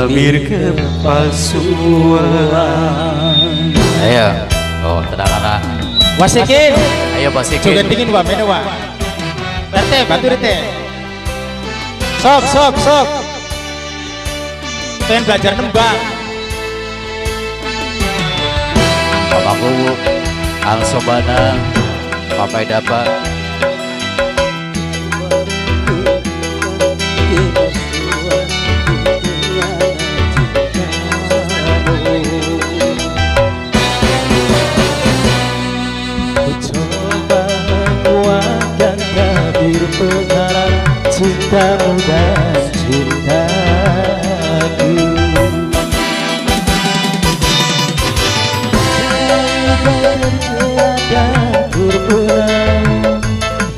tabir kepalsuan. Ayo, oh tenang anak. Wasikin, Ayo basikin. juga dingin wa, menu wa. Rete, bantu rete. Sok, sok, sok. Pengen belajar nembang. Papaku, ang sobana, papai dapat. Cintamu dan cintaku, tiada berperang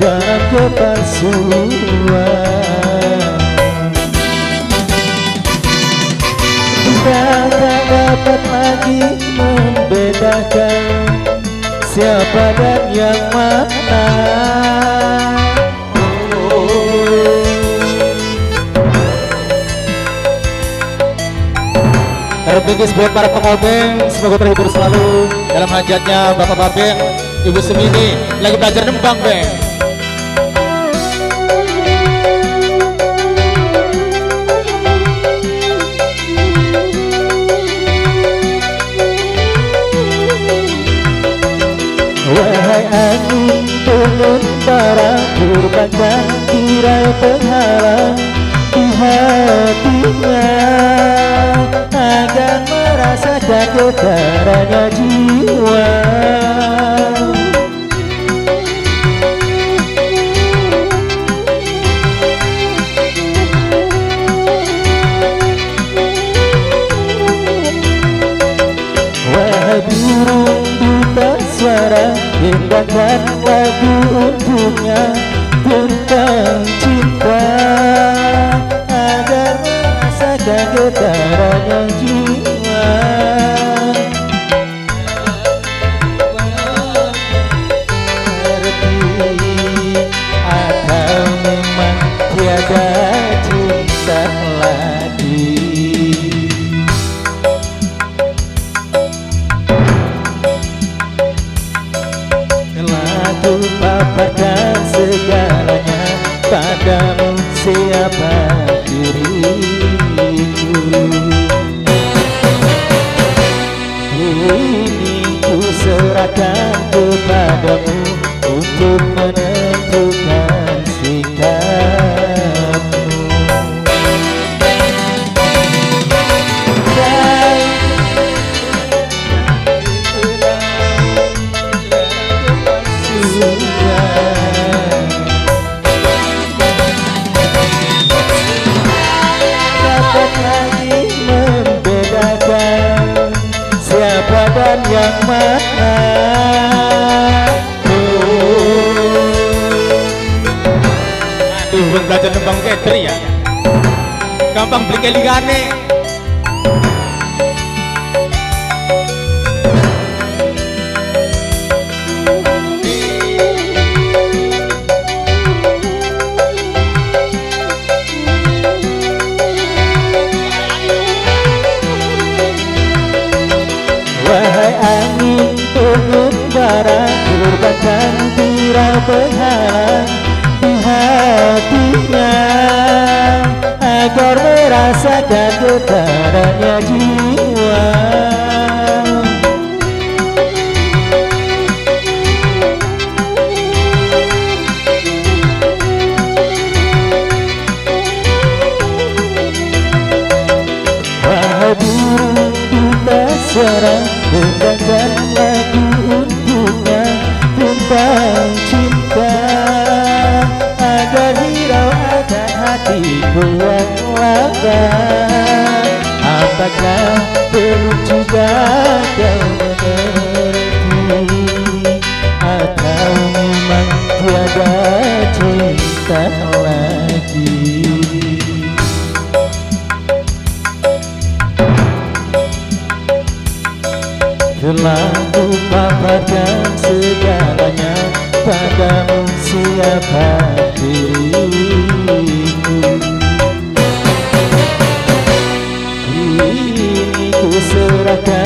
dalam kepalsuan. Kita tak dapat lagi membedakan siapa dan yang mana. Bingkis buat para pengobeng, semoga terhibur selalu dalam hajatnya Bapak Babeng, Ibu Semini lagi belajar nembang, Beng. Wahai angin pengembara, kurbankan tirai penghalang di hatinya, agar merasakan getarannya jiwa. Wahai burung buta suara, hendakkan lagu untuknya tentang cinta, agar merasakan getarannya jiwa. Atau memang tiada cinta lagi. Telah ku paparkan segalanya padamu, siapa diriku. Ini ku serahkan kepadamu untuk menentukan sikapmu. Dapat lagi membedakan siapa dan yang mana. Aduh, belajar nembang ketri ya, gampang beli keligane. Wahai angin pengembara, kurbankan tirai penghalang di hatinya, agar merasakan getarannya jiwa. Wahai burung buta suara, hendakkan lagu untuknya tentang cinta, agar hirau akan hatiku yang laga. Apakah belum juga kau mengerti, atau memang tiada cinta lagi. Telah ku paparkan segalanya padamu, siapa diriku. Surabaya